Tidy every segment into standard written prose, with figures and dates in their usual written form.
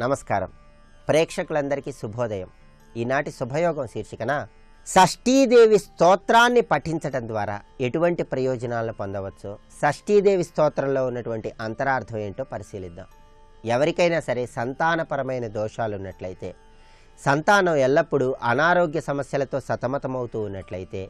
నమస్కారం. ప్రేక్షకులందరికీ శుభోదయం. ఈనాటి శుభయోగం శీర్షికన షష్ఠీదేవి స్తోత్రాన్ని పఠించడం ద్వారా ఎటువంటి ప్రయోజనాలను పొందవచ్చో, షష్ఠీదేవి స్తోత్రంలో ఉన్నటువంటి అంతరార్థం ఏంటో పరిశీలిద్దాం. ఎవరికైనా సరే సంతానపరమైన దోషాలు ఉన్నట్లయితే, సంతానం ఎల్లప్పుడూ అనారోగ్య సమస్యలతో సతమతమవుతూ ఉన్నట్లయితే,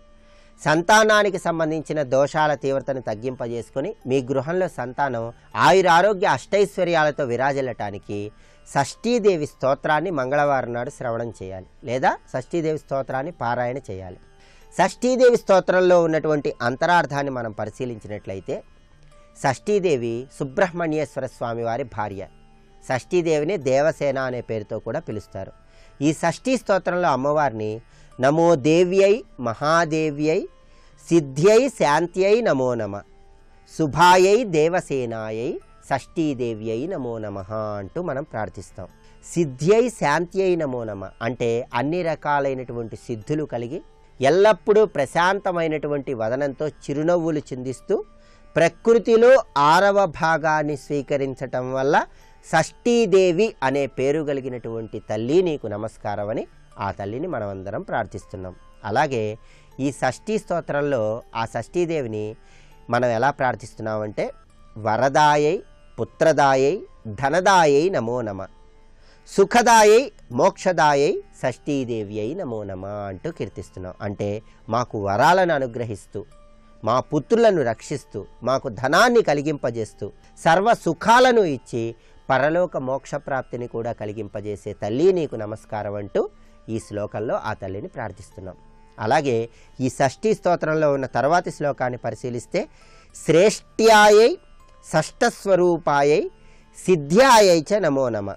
సంతానానికి సంబంధించిన దోషాల తీవ్రతను తగ్గింపజేసుకొని మీ గృహంలో సంతానం ఆయురారోగ్య అష్టైశ్వర్యాలతో విరాజిల్లటానికి షష్ఠీదేవి స్తోత్రాన్ని మంగళవారం నాడు శ్రవణం చేయాలి, లేదా షష్ఠీదేవి స్తోత్రాన్ని పారాయణ చేయాలి. షష్ఠీదేవి స్తోత్రంలో ఉన్నటువంటి అంతరార్థాన్ని మనం పరిశీలించినట్లయితే, షష్ఠీదేవి సుబ్రహ్మణ్యేశ్వర స్వామి వారి భార్య. షష్ఠీదేవిని దేవసేన అనే పేరుతో కూడా పిలుస్తారు. ఈ షష్ఠీ స్తోత్రంలో అమ్మవారిని నమో దేవ్యై మహాదేవ్యై సిద్ధ్యై శాంత్యై నమో నమ, శుభాయై దేవసేనాయై షష్ఠీదేవ్యై నమో నమ అంటూ మనం ప్రార్థిస్తాం. సిద్ధ్యై శాంత్యై నమో నమ అంటే అన్ని రకాలైనటువంటి సిద్ధులు కలిగి ఎల్లప్పుడూ ప్రశాంతమైనటువంటి వదనంతో చిరునవ్వులు చిందిస్తూ ప్రకృతిలో 6వ భాగాన్ని స్వీకరించటం వల్ల షష్ఠీదేవి అనే పేరు కలిగినటువంటి తల్లి నీకు నమస్కారం అని ఆ తల్లిని మనమందరం ప్రార్థిస్తున్నాం. అలాగే ఈ షష్ఠీ స్తోత్రంలో ఆ షష్ఠీదేవిని మనం ఎలా ప్రార్థిస్తున్నామంటే, వరదాయై పుత్రదాయై ధనదాయై నమో నమ, సుఖదాయై మోక్షదాయై షష్ఠీదేవి అయి నమో నమ అంటూ కీర్తిస్తున్నాం. అంటే మాకు వరాలను అనుగ్రహిస్తూ, మా పుత్రులను రక్షిస్తూ, మాకు ధనాన్ని కలిగింపజేస్తూ, సర్వ సుఖాలను ఇచ్చి పరలోక మోక్షప్రాప్తిని కూడా కలిగింపజేసే తల్లి నీకు నమస్కారం అంటూ ఈ శ్లోకంలో ఆ తల్లిని ప్రార్థిస్తున్నాం. అలాగే ఈ షష్ఠీ స్తోత్రంలో ఉన్న తర్వాతి శ్లోకాన్ని పరిశీలిస్తే, శ్రేష్ఠ్యాయై షష్ఠస్వరూపాయై సిద్ధ్యాయై చ నమో నమ,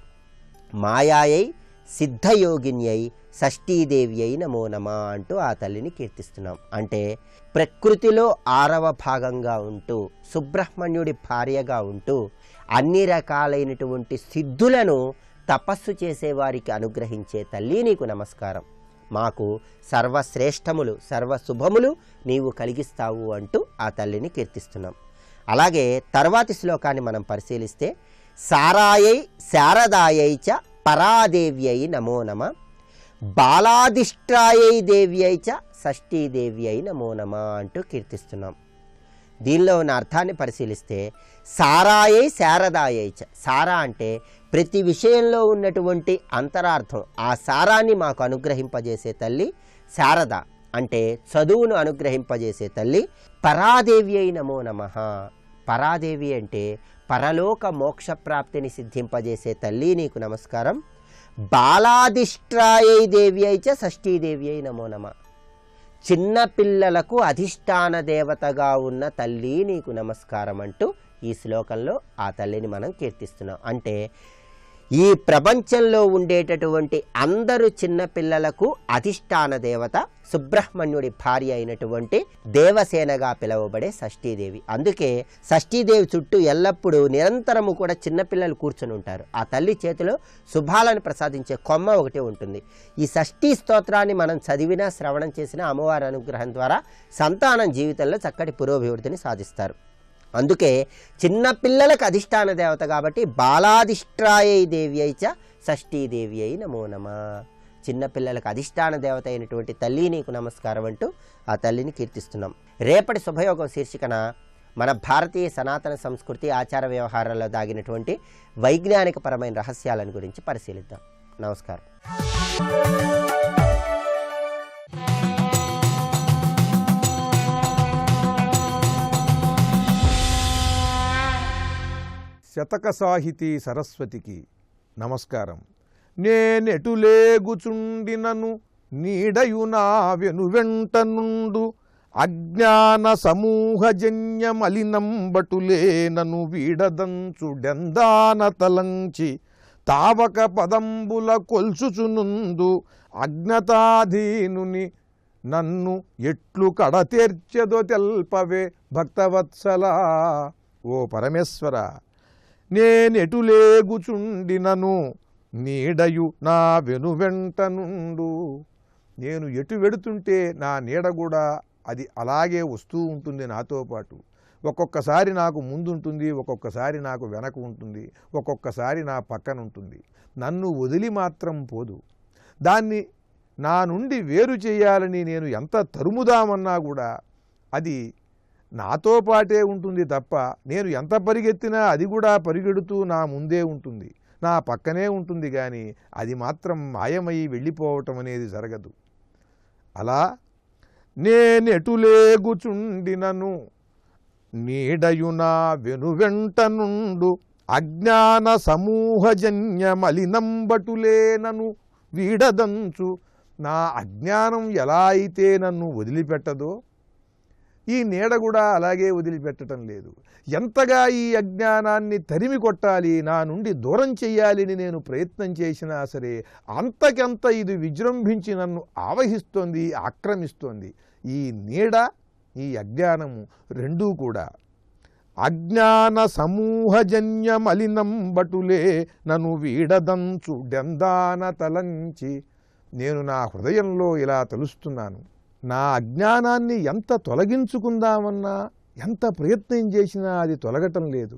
మాయాయై సిద్ధయోగిన్యై షష్ఠీదేవి అయి నమో నమ అంటూ ఆ తల్లిని కీర్తిస్తున్నాం. అంటే ప్రకృతిలో 6వ భాగంగా ఉంటూ, సుబ్రహ్మణ్యుడి భార్యగా ఉంటూ, అన్ని రకాలైనటువంటి సిద్ధులను తపస్సు చేసేవారికి అనుగ్రహించే తల్లి నీకు నమస్కారం, మాకు సర్వశ్రేష్టములు సర్వశుభములు నీవు కలిగిస్తావు అంటూ ఆ తల్లిని కీర్తిస్తున్నాం. అలాగే తర్వాతి శ్లోకాన్ని మనం పరిశీలిస్తే, సారాయై శారదాయై చ పరాదేవ్యై నమో నమ, బాలాదిష్ట్రాయై దేవ్యై చ షష్ఠీదేవ్యై నమో నమ అంటూ కీర్తిస్తున్నాం. దీనిలో ఉన్న అర్థాన్ని పరిశీలిస్తే, సారాయై శారదాయై చ, సారా అంటే ప్రతి విషయంలో ఉన్నటువంటి అంతరార్థం, ఆ సారాన్ని మాకు అనుగ్రహింపజేసే తల్లి శారద అంటే చదువును అనుగ్రహింపజేసే తల్లి. పరాదేవి అయి నమో నమ, పరాదేవి అంటే పరలోక మోక్షప్రాప్తిని సిద్ధింపజేసే తల్లి నీకు నమస్కారం. బాలాదిష్ట్రాయై దేవి అయి చ షష్ఠీదేవి అయి నమో నమ, చిన్నపిల్లలకు అధిష్టాన దేవతగా ఉన్న తల్లి నీకు నమస్కారం అంటూ ఈ శ్లోకంలో ఆ తల్లిని మనం కీర్తిస్తున్నాం. అంటే ఈ ప్రపంచంలో ఉండేటటువంటి అందరు చిన్నపిల్లలకు అధిష్టాన దేవత సుబ్రహ్మణ్యుడి భార్య అయినటువంటి దేవసేనగా పిలువబడే షష్ఠీదేవి. అందుకే షష్ఠీదేవి చుట్టూ ఎల్లప్పుడూ నిరంతరము కూడా చిన్నపిల్లలు కూర్చొని ఉంటారు. ఆ తల్లి చేతిలో శుభాలను ప్రసాదించే కొమ్మ ఒకటి ఉంటుంది. ఈ షష్ఠీ స్తోత్రాన్ని మనం చదివినా శ్రవణం చేసినా అమ్మవారి అనుగ్రహం ద్వారా సంతానం జీవితంలో చక్కటి పురోభివృద్ధిని సాధిస్తారు. అందుకే చిన్నపిల్లలకు అధిష్టాన దేవత కాబట్టి బాలాదిష్ట్రాయై దేవి అయి చ షష్ఠీదేవి అయి నమో నమ, చిన్నపిల్లలకు అధిష్టాన దేవత అయినటువంటి తల్లి నీకు నమస్కారం అంటూ ఆ తల్లిని కీర్తిస్తున్నాం. రేపటి శుభయోగం శీర్షికన మన భారతీయ సనాతన సంస్కృతి ఆచార వ్యవహారాల్లో దాగినటువంటి వైజ్ఞానికపరమైన రహస్యాలను గురించి పరిశీలిద్దాం. నమస్కారం. శతక సాహితీ సరస్వతికి నమస్కారం. నేనెటులేగుచుండినను నీడయు నా వెనువెంట నుండు, అజ్ఞాన సమూహజన్య మలినంబటులేనను వీడదంచుడెందాన తలంచి, తావక పదంబుల కొల్చుచునుందు అజ్ఞతాధీనుని నన్ను ఎట్లు కడతీర్చెదో తెల్పవే భక్తవత్సలా. ఓ పరమేశ్వర, నేనెటులేగుచుండినను నీడయు నా వెనువెంట నుండు, నేను ఎటు వెడుతుంటే నా నీడ కూడా అది అలాగే వస్తూ ఉంటుంది నాతో పాటు. ఒక్కొక్కసారి నాకు ముందుంటుంది, ఒక్కొక్కసారి నాకు వెనక ఉంటుంది, ఒక్కొక్కసారి నా పక్కన ఉంటుంది. నన్ను వదిలి మాత్రం పోదు. దాన్ని నా నుండి వేరు చేయాలని నేను ఎంత తరుముదామన్నా కూడా అది నాతో పాటే ఉంటుంది తప్ప, నేను ఎంత పరిగెత్తినా అది కూడా పరిగెడుతూ నా ముందే ఉంటుంది, నా పక్కనే ఉంటుంది. కానీ అది మాత్రం మాయమై వెళ్ళిపోవటం అనేది జరగదు. అలా నేనెటులేగుచుండినను నీడయునా వెనువెంట నుండు అజ్ఞాన సమూహజన్య మలినంబటులేనను వీడదంచు. నా అజ్ఞానం ఎలా అయితే నన్ను వదిలిపెట్టదో ఈ నీడ కూడా అలాగే వదిలిపెట్టడం లేదు. ఎంతగా ఈ అజ్ఞానాన్ని తరిమి కొట్టాలి, నా నుండి దూరం చెయ్యాలని నేను ప్రయత్నం చేసినా సరే అంతకంత ఇది విజృంభించి నన్ను ఆవహిస్తోంది, ఆక్రమిస్తోంది. ఈ నీడ, ఈ అజ్ఞానము రెండూ కూడా అజ్ఞాన సమూహజన్య మలినంబటులే నన్ను వీడదంచు డెందాన తలంచి. నేను నా హృదయంలో ఇలా తలుస్తున్నాను. నా అజ్ఞానాన్ని ఎంత తొలగించుకుందామన్నా, ఎంత ప్రయత్నం చేసినా అది తొలగటం లేదు.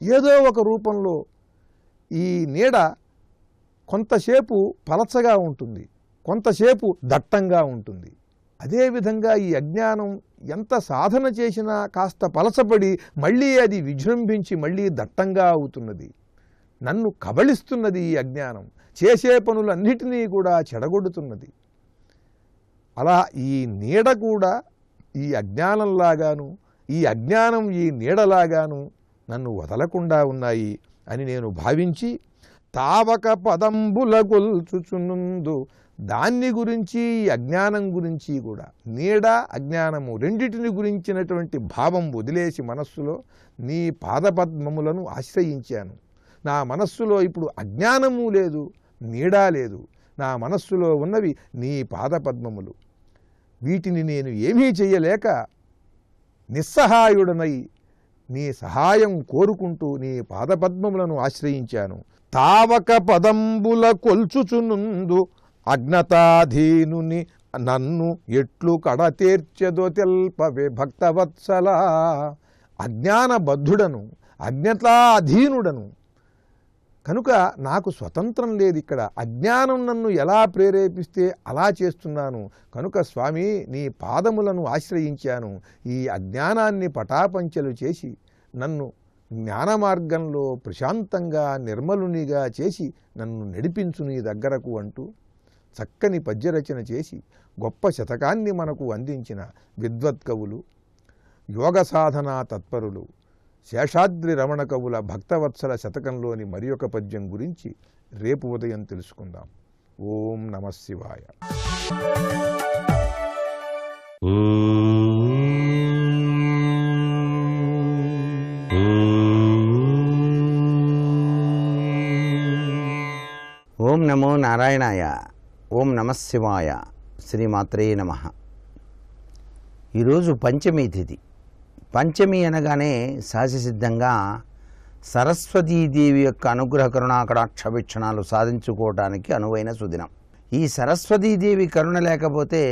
ఏదో ఒక రూపంలో ఈ నీడ కొంతసేపు పలచగా ఉంటుంది, కొంతసేపు దట్టంగా ఉంటుంది. అదేవిధంగా ఈ అజ్ఞానం ఎంత సాధన చేసినా కాస్త పలచబడి మళ్ళీ అది విజృంభించి మళ్ళీ దట్టంగా అవుతున్నది. నన్ను కబళిస్తున్నది ఈ అజ్ఞానం, చేసే పనులన్నిటినీ కూడా చెడగొడుతున్నది. అలా ఈ నీడ కూడా ఈ అజ్ఞానంలాగాను, ఈ అజ్ఞానం ఈ నీడలాగాను నన్ను వదలకుండా ఉన్నాయి అని నేను భావించి తావక పదంబుల గొల్చుచునుందు. దాన్ని గురించి, ఈ అజ్ఞానం గురించి కూడా, నీడ అజ్ఞానము రెండిటిని గురించినటువంటి భావం వదిలేసి మనస్సులో నీ పాదపద్మములను ఆశ్రయించాను. నా మనస్సులో ఇప్పుడు అజ్ఞానము లేదు, నీడ లేదు. నా మనస్సులో ఉన్నవి నీ పాదపద్మములు. వీటిని నేను ఏమీ చెయ్యలేక నిస్సహాయుడనై నీ సహాయం కోరుకుంటూ నీ పాదపద్మములను ఆశ్రయించాను. తావక పదంబుల కొల్చుచునుందు అజ్ఞతాధీనుని నన్ను ఎట్లు కడతీర్చెదో తెల్పవే భక్తవత్సలా. అజ్ఞానబద్ధుడను, అజ్ఞతాధీనుడను కనుక నాకు స్వతంత్రం లేదు. ఇక్కడ అజ్ఞానం నన్ను ఎలా ప్రేరేపిస్తే అలా చేస్తున్నాను. కనుక స్వామి నీ పాదములను ఆశ్రయించాను. ఈ అజ్ఞానాన్ని పటాపంచలు చేసి నన్ను జ్ఞాన మార్గంలో ప్రశాంతంగా నిర్మలునిగా చేసి నన్ను నడిపించు నీ దగ్గరకు అంటూ చక్కని పద్యరచన చేసి గొప్ప శతకాన్ని మనకు అందించిన విద్వత్కవులు, యోగ సాధనా తత్పరులు శేషాద్రి రమణ కవుల భక్తవత్సల శతకంలోని మరి ఒక పద్యం గురించి రేపు ఉదయం తెలుసుకుందాం. ఓం నమః శివాయ. ఓం నమో నారాయణాయ. ఓం నమః శివాయ. శ్రీమాత్రే నమః. ఈరోజు పంచమి తిథి. పంచమి అనగానే సహజసిద్ధంగా సరస్వతీదేవి యొక్క అనుగ్రహ కరుణాకటాక్ష వీక్షణాలు సాధించుకోవడానికి అనువైన సుదినం. ఈ సరస్వతీదేవి కరుణ లేకపోతే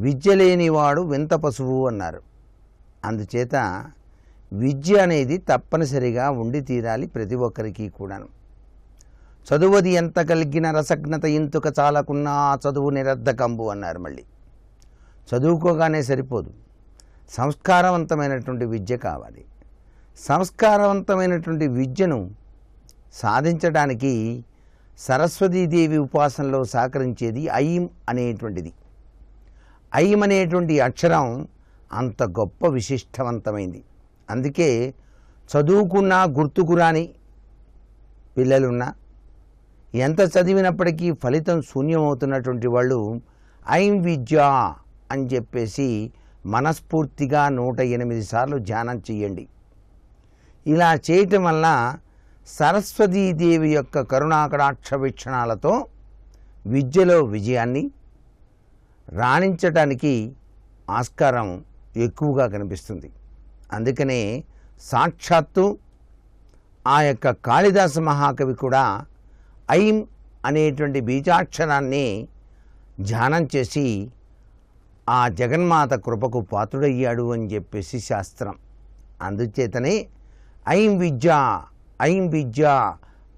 విద్య లేనివాడు వింత పశువు అన్నారు. అందుచేత విద్య అనేది తప్పనిసరిగా ఉండి తీరాలి ప్రతి ఒక్కరికి కూడాను. చదువది ఎంత కలిగిన రసజ్ఞత ఇంతుక చాలకున్నా చదువు నిరర్ధకంబు అన్నారు. మళ్ళీ చదువుకోగానే సరిపోదు, సంస్కారవంతమైనటువంటి విద్య కావాలి. సంస్కారవంతమైనటువంటి విద్యను సాధించడానికి సరస్వతీదేవి ఉపాసనలో సహకరించేది ఐం అనేటువంటిది. ఐం అనేటువంటి అక్షరం అంత గొప్ప విశిష్టవంతమైంది. అందుకే చదువుకున్నా గుర్తుకురాని పిల్లలున్నా, ఎంత చదివినప్పటికీ ఫలితం శూన్యమవుతున్నటువంటి వాళ్ళు ఐం విద్య అని చెప్పేసి మనస్ఫూర్తిగా 108 సార్లు ధ్యానం చేయండి. ఇలా చేయటం వల్ల సరస్వతీదేవి యొక్క కరుణాకటాక్ష వీక్షణాలతో విద్యలో విజయాన్ని రాణించటానికి ఆస్కారం ఎక్కువగా కనిపిస్తుంది. అందుకనే సాక్షాత్తు ఆ యొక్క కాళిదాస మహాకవి కూడా ఐం అనేటువంటి బీజాక్షరాన్ని ధ్యానం చేసి ఆ జగన్మాత కృపకు పాత్రుడయ్యాడు అని చెప్పేసి శాస్త్రం. అందుచేతనే ఐం విద్య ఐం విద్య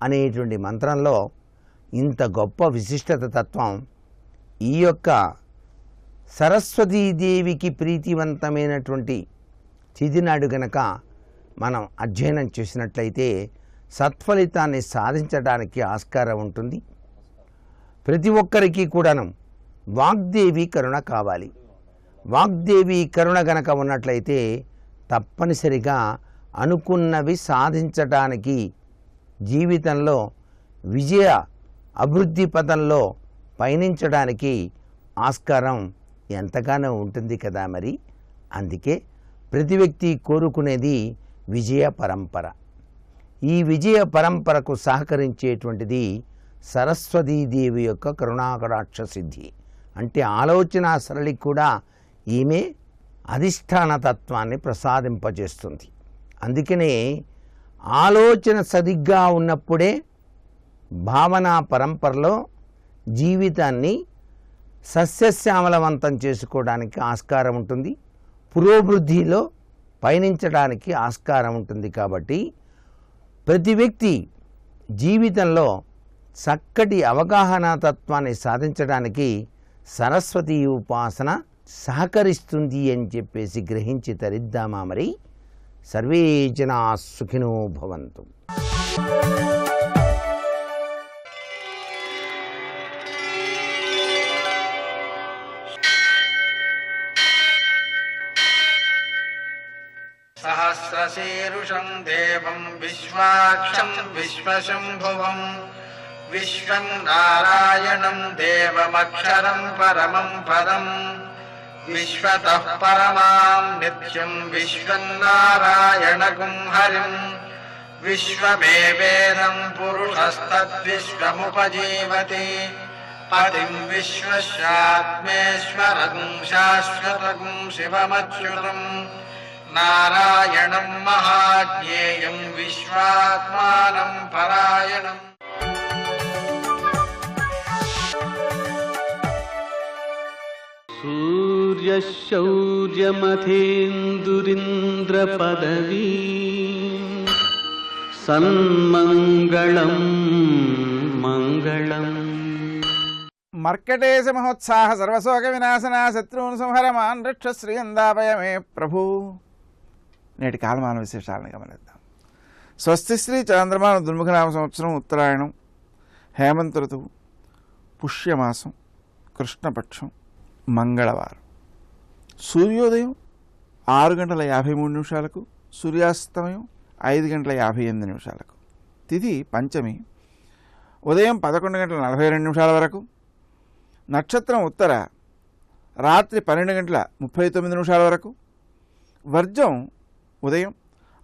అనేటువంటి మంత్రంలో ఇంత గొప్ప విశిష్టత తత్వం ఈ యొక్క సరస్వతీదేవికి ప్రీతివంతమైనటువంటి తిథినాడు గనక మనం అధ్యయనం చేసినట్లయితే సత్ఫలితాన్ని సాధించడానికి ఆస్కారం ఉంటుంది. ప్రతి ఒక్కరికి కూడాను వాగ్దేవి కరుణ కావాలి. వాగ్దేవి కరుణ గనక ఉన్నట్లయితే తప్పనిసరిగా అనుకున్నవి సాధించడానికి, జీవితంలో విజయ అభివృద్ధి పథంలో పయనించడానికి ఆస్కారం ఎంతగానో ఉంటుంది కదా. మరి అందుకే ప్రతి వ్యక్తి కోరుకునేది విజయ పరంపర. ఈ విజయ పరంపరకు సహకరించేటువంటిది సరస్వతీదేవి యొక్క కరుణాకటాక్ష సిద్ధి. అంటే ఆలోచన సరళికి కూడా ఈమె అధిష్టాన తత్వాన్ని ప్రసాదింపజేస్తుంది. అందుకనే ఆలోచన సరిగ్గా ఉన్నప్పుడే భావనా పరంపరలో జీవితాన్ని సస్యశ్యామలవంతం చేసుకోవడానికి ఆస్కారం ఉంటుంది, పురోభివృద్ధిలో పయనించడానికి ఆస్కారం ఉంటుంది. కాబట్టి ప్రతి వ్యక్తి జీవితంలో చక్కటి అవగాహన తత్వాన్ని సాధించడానికి సరస్వతీ ఉపాసన సహకరిస్తుంది అని చెప్పేసి గ్రహించి తరిద్దామా. మరి సర్వే జనా సుఖినో భవంతు. సహస్రశీరుషం దేవం విశ్వాక్షం విశ్వశంభువం విశ్వం నారాయణం దేవమక్షరం పరమం పదం విశ్వతః పరమాం నిత్యం విశ్వం నారాయణగుం హరిం విశ్వమేవేదం పురుషస్తద్విశ్వముపజీవతి పతిం విశ్వస్యాత్మేశ్వరం శాశ్వతగుం శివమచ్యుతం నారాయణం మహాజ్ఞేయం విశ్వాత్మానం పరాయణం. సూర్యశౌర్యమథేందురింద్రపదవీ సన్మంగళం మంగళం. మర్కటేశ మహోత్సాహ సర్వశోక వినాశన శత్రువును సంహరమాన్ రక్ష శ్రీయందాపయమే ప్రభు. నేటి కాలమాన విశేషాలను గమనిద్దాం. స్వస్తి శ్రీ చాంద్రమాన దుర్ముఖనామ సంవత్సరం ఉత్తరాయణం, హేమంత ఋతువు, పుష్యమాసం, కృష్ణపక్షం, మంగళవారం. సూర్యోదయం 6:53, సూర్యాస్తమయం 5:58. తిథి పంచమి, ఉదయం 11:42 వరకు. నక్షత్రం ఉత్తర, రాత్రి 12:39 వరకు. వర్జం ఉదయం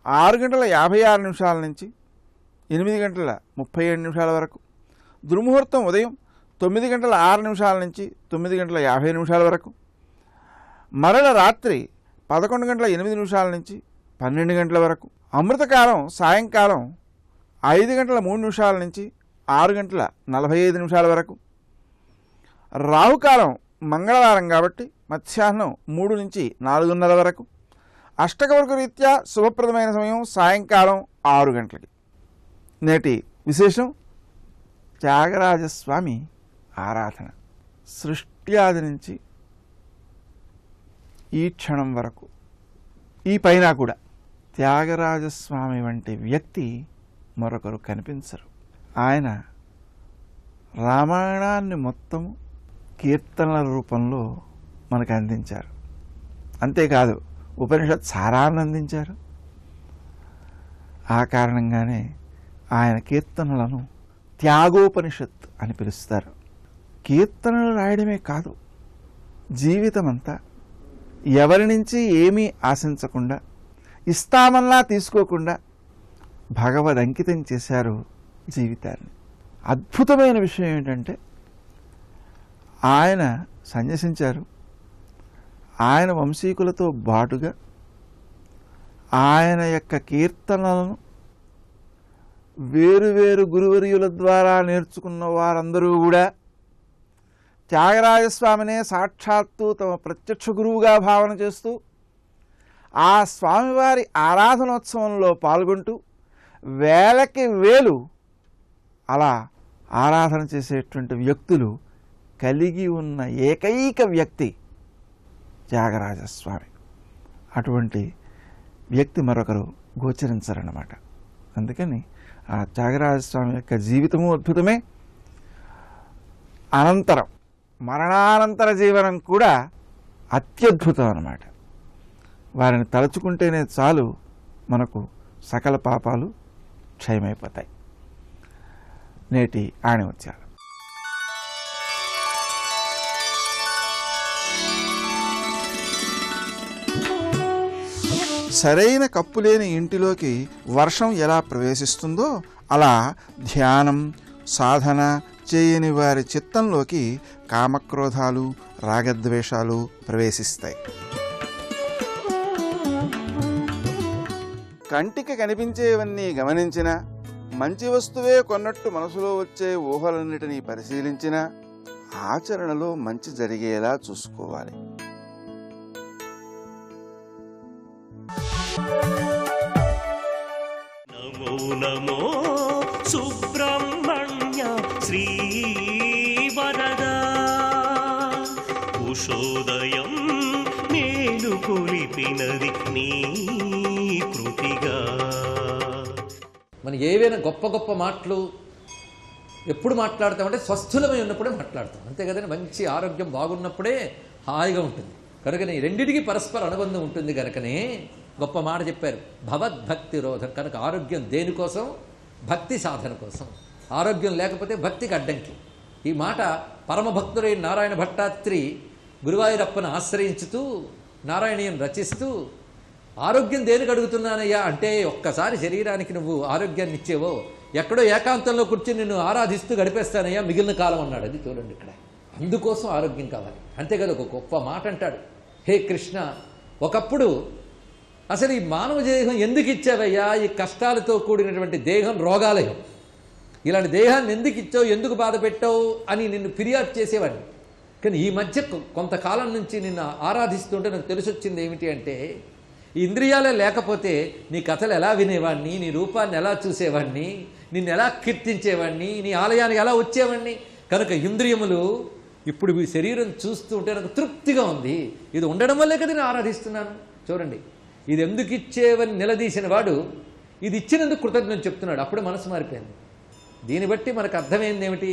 6:56 నుంచి 8:37 వరకు. దుర్ముహూర్తం ఉదయం 9:06 నుంచి 9:50 వరకు. మరల రాత్రి 11:08 నుంచి 12 గంటల వరకు. అమృతకాలం సాయంకాలం 5:03 నుంచి 6:45 వరకు. రాహుకాలం మంగళవారం కాబట్టి మధ్యాహ్నం 3 నుంచి 4:30 వరకు. అష్టకవర్గ రీత్యా శుభప్రదమైన సమయం సాయంకాలం 6 గంటలకి. నేటి విశేషం త్యాగరాజస్వామి ఆరాధన. సృష్ట్యాది నుంచి ఈ క్షణం వరకు, ఈ పైన కూడా త్యాగరాజస్వామి వంటి వ్యక్తి మరొకరు కనిపించరు. ఆయన రామాయణాన్ని మొత్తము కీర్తనల రూపంలో మనకు అందించారు. అంతేకాదు ఉపనిషత్ సారాన్ని అందించారు. ఆ కారణంగానే ఆయన కీర్తనలను త్యాగోపనిషత్ అని పిలుస్తారు. కీర్తనలు రాయడమే కాదు, జీవితమంతా ఎవరి నుంచి ఏమీ ఆశించకుండా, ఇస్తామన్నా తీసుకోకుండా భగవద్ అంకితం చేశారు జీవితాన్ని. అద్భుతమైన విషయం ఏంటంటే ఆయన సన్యసించారు. ఆయన వంశీకులతో బాటుగా ఆయన యొక్క కీర్తనలను వేరువేరు గురువర్యుల ద్వారా నేర్చుకున్న వారందరూ కూడా త్యాగరాజస్వామినే సాక్షాత్తు తమ ప్రత్యక్ష గురువుగా భావన చేస్తూ ఆ స్వామివారి ఆరాధనోత్సవంలో పాల్గొంటూ వేలకి వేలు అలా ఆరాధన చేసేటువంటి వ్యక్తులు కలిగి ఉన్న ఏకైక వ్యక్తి త్యాగరాజస్వామి. అటువంటి వ్యక్తి మరొకరు గోచరించరన్నమాట. అందుకని ఆ త్యాగరాజస్వామి యొక్క జీవితము అద్భుతమే, అనంతరం మరణానంతర జీవనం కూడా అత్యద్భుతం అన్నమాట. వారిని తలుచుకుంటేనే చాలు మనకు సకల పాపాలు క్షయమైపోతాయి. నేటి ఆణిముత్యాలు. సరైన కప్పులేని ఇంటిలోకి వర్షం ఎలా ప్రవేశిస్తుందో అలా ధ్యానం సాధన చేయని వారి చిత్తంలోకి కామక్రోధాలు రాగద్వేషాలు ప్రవేశిస్తాయి. కంటికి కనిపించేవన్నీ గమనించిన, మంచి వస్తువే కొన్నట్టు మనసులో వచ్చే ఊహలన్నిటినీ పరిశీలించిన ఆచరణలో మంచి జరిగేలా చూసుకోవాలి. నమో నమో సుబ్రహ్మణ్య శ్రీ వరదా ఉషోదయం మేలు కొలిపినది నీ కృతిగా. మనం ఏవైనా గొప్ప గొప్ప మాటలు ఎప్పుడు మాట్లాడతామంటే స్వస్థులమై ఉన్నప్పుడే మాట్లాడతాం, అంతే కదండి. మంచి ఆరోగ్యం బాగున్నప్పుడే హాయిగా ఉంటుంది. కనుకనే రెండిటికి పరస్పర అనుబంధం ఉంటుంది. కనుకనే గొప్ప మాట చెప్పారు, భవద్భక్తి రోధం. కనుక ఆరోగ్యం దేనికోసం? భక్తి సాధన కోసం. ఆరోగ్యం లేకపోతే భక్తికి అడ్డంకి. ఈ మాట పరమభక్తుడైన నారాయణ భట్టాత్రి గురువాయూరప్పను ఆశ్రయించుతూ నారాయణీయం రచిస్తూ, ఆరోగ్యం దేనికి అడుగుతున్నానయ్యా అంటే, ఒక్కసారి శరీరానికి నువ్వు ఆరోగ్యాన్ని ఇచ్చేవో ఎక్కడో ఏకాంతంలో కూర్చొని నిన్ను ఆరాధిస్తూ గడిపేస్తానయ్యా మిగిలిన కాలం అన్నాడు. అది చూడండి ఇక్కడ. అందుకోసం ఆరోగ్యం కావాలి. అంతేకాదు ఒక గొప్ప మాట అంటాడు, హే కృష్ణ, ఒకప్పుడు అసలు ఈ మానవ దేహం ఎందుకు ఇచ్చావయ్యా? ఈ కష్టాలతో కూడినటువంటి దేహం రోగాలయం, ఇలాంటి దేహాన్ని ఎందుకు ఇచ్చావు, ఎందుకు బాధ పెట్టావు అని నిన్ను ఫిర్యాదు చేసేవాడిని. కానీ ఈ మధ్య కొంతకాలం నుంచి నిన్ను ఆరాధిస్తుంటే నాకు తెలిసొచ్చింది ఏమిటి అంటే, ఈ ఇంద్రియాలే లేకపోతే నీ కథలు ఎలా వినేవాడిని, నీ రూపాన్ని ఎలా చూసేవాడిని, నిన్ను ఎలా కీర్తించేవాడిని, నీ ఆలయానికి ఎలా వచ్చేవాడిని. కనుక ఇంద్రియములు ఇప్పుడు ఈ శరీరం చూస్తూ ఉంటే నాకు తృప్తిగా ఉంది. ఇది ఉండడం వల్లే కదా నేను ఆరాధిస్తున్నాను. చూడండి, ఇది ఎందుకు ఇచ్చేవని నిలదీసిన వాడు ఇది ఇచ్చినందుకు కృతజ్ఞత చెప్తున్నాడు. అప్పుడు మనసు మారిపోయింది. దీన్ని బట్టి మనకు అర్థమైంది ఏమిటి?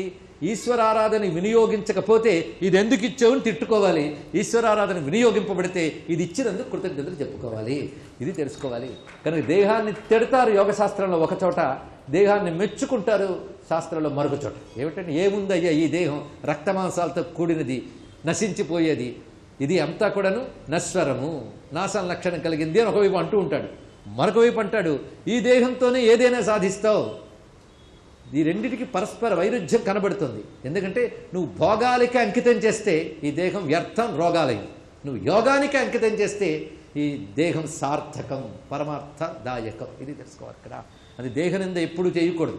ఈశ్వరారాధన వినియోగించకపోతే ఇది ఎందుకు ఇచ్చావని తిట్టుకోవాలి, ఈశ్వరారాధన వినియోగింపబడితే ఇది ఇచ్చినందుకు కృతజ్ఞతలు చెప్పుకోవాలి. ఇది తెలుసుకోవాలి. కనుక దేహాన్ని తిడతారు యోగశాస్త్రంలో ఒక చోట, దేహాన్ని మెచ్చుకుంటారు శాస్త్రంలో మరొక చోట. ఏమిటంటే, ఏముందయ్యా ఈ దేహం రక్తమాంసాలతో కూడినది, నశించిపోయేది, ఇది అంతా కూడాను నశ్వరము, నాశన లక్షణం కలిగింది అని ఒకవైపు అంటూ ఉంటాడు. మరొక వైపు అంటాడు, ఈ దేహంతోనే ఏదైనా సాధిస్తావు. ఈ రెండిటికి పరస్పర వైరుధ్యం కనబడుతుంది. ఎందుకంటే నువ్వు భోగాలకి అంకితం చేస్తే ఈ దేహం వ్యర్థం, రోగాలయం. నువ్వు యోగానికి అంకితం చేస్తే ఈ దేహం సార్థకం, పరమార్థదాయకం. ఇది తెలుసుకోవాలి ఇక్కడ. అది దేహనింద ఎప్పుడు చేయకూడదు,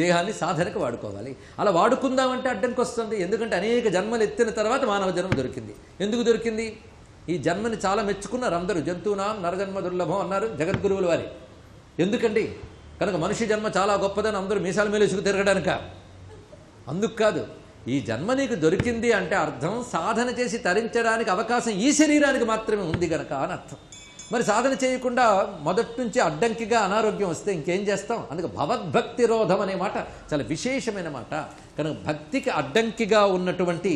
దేహాన్ని సాధనకు వాడుకోవాలి. అలా వాడుకుందామంటే అడ్డంకి వస్తుంది. ఎందుకంటే అనేక జన్మలు ఎత్తిన తర్వాత మానవ జన్మ దొరికింది. ఎందుకు దొరికింది? ఈ జన్మని చాలా మెచ్చుకున్నారు అందరూ. జంతువునాం నరజన్మ దుర్లభం అన్నారు జగద్గురువుల వారి. ఎందుకండి? కనుక మనిషి జన్మ చాలా గొప్పదని అందరూ మీసాల మీద ఇసుకు తిరగడానిక? అందుకు కాదు. ఈ జన్మ నీకు దొరికింది అంటే అర్థం సాధన చేసి తరించడానికి అవకాశం ఈ శరీరానికి మాత్రమే ఉంది కనుక అని అర్థం. మరి సాధన చేయకుండా మొదటి నుంచి అడ్డంకిగా అనారోగ్యం వస్తే ఇంకేం చేస్తాం? అందుకే భవద్భక్తి రోధం అనే మాట చాలా విశేషమైన మాట. కనుక భక్తికి అడ్డంకిగా ఉన్నటువంటి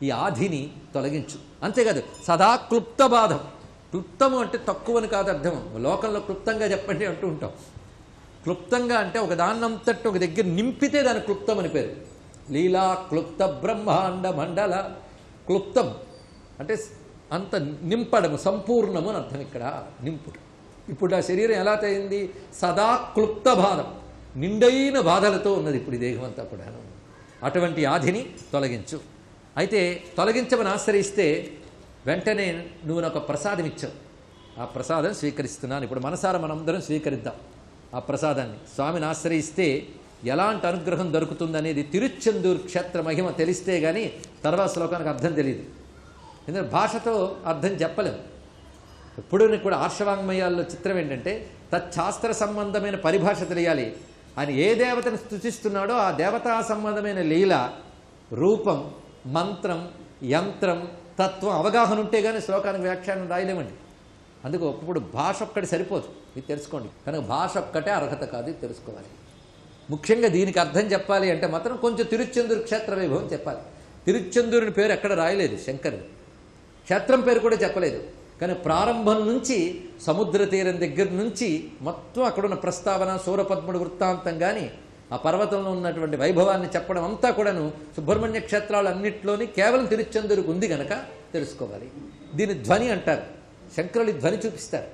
ఈ ఆధిని తొలగించు. అంతేకాదు సదా క్లుప్త బాధం. క్లుప్తము అంటే తక్కువని కాదు అర్థం. లోకంలో క్లుప్తంగా చెప్పండి అంటూ ఉంటాం. క్లుప్తంగా అంటే ఒక దాన్నంతటి ఒక దగ్గర నింపితే దాని క్లుప్తం అని పేరు. లీలా క్లుప్త బ్రహ్మాండ మండల. క్లుప్తం అంటే అంత నింపడము, సంపూర్ణము అని అర్థం. ఇక్కడ నింపుడు. ఇప్పుడు ఆ శరీరం ఎలా తయింది? సదా క్లుప్త బాధం, నిండైన బాధలతో ఉన్నది ఇప్పుడు ఈ దేహం అంతా కూడా. అటువంటి ఆధిని తొలగించు. అయితే తొలగించమని ఆశ్రయిస్తే వెంటనే నువ్వు నాకు ప్రసాదం ఇచ్చావు, ఆ ప్రసాదం స్వీకరిస్తున్నాను. ఇప్పుడు మనసారా మనందరం స్వీకరిద్దాం ఆ ప్రసాదాన్ని. స్వామిని ఆశ్రయిస్తే ఎలాంటి అనుగ్రహం దొరుకుతుందనేది తిరుచెందూరు క్షేత్ర మహిమ తెలిస్తే కానీ తర్వాత శ్లోకానికి అర్థం తెలియదు. ఎందుకంటే భాషతో అర్థం చెప్పలేము. ఎప్పుడూ కూడా ఆర్షవాంగ్మయాల్లో చిత్రం ఏంటంటే తచ్చాస్త్ర సంబంధమైన పరిభాష తెలియాలి. ఆయన ఏ దేవతను స్తుతిస్తున్నాడో ఆ దేవతా సంబంధమైన లీల, రూపం, మంత్రం, యంత్రం, తత్వం అవగాహన ఉంటే కానీ శ్లోకానికి వ్యాఖ్యానం రాయలేమండి. అందుకు ఒకప్పుడు భాష ఒక్కటి సరిపోదు, ఇది తెలుసుకోండి. కనుక భాష ఒక్కటే అర్హత కాదు, ఇది తెలుసుకోవాలి. ముఖ్యంగా దీనికి అర్థం చెప్పాలి అంటే మాత్రం కొంచెం తిరుచెందూరు క్షేత్ర వైభవం చెప్పాలి. తిరుచెందూరుని పేరు ఎక్కడ రాయలేదు శంకరుడు, క్షేత్రం పేరు కూడా చెప్పలేదు. కానీ ప్రారంభం నుంచి సముద్ర తీరం దగ్గర నుంచి మొత్తం అక్కడున్న ప్రస్తావన, సూరపద్ముడు వృత్తాంతం కానీ ఆ పర్వతంలో ఉన్నటువంటి వైభవాన్ని చెప్పడం అంతా కూడాను సుబ్రహ్మణ్య క్షేత్రాలు అన్నింటిలోని కేవలం తిరుచెందూరుకు ఉంది కనుక తెలుసుకోవాలి. దీని ధ్వని అంటారు. శంకరుడి ధ్వని చూపిస్తారు.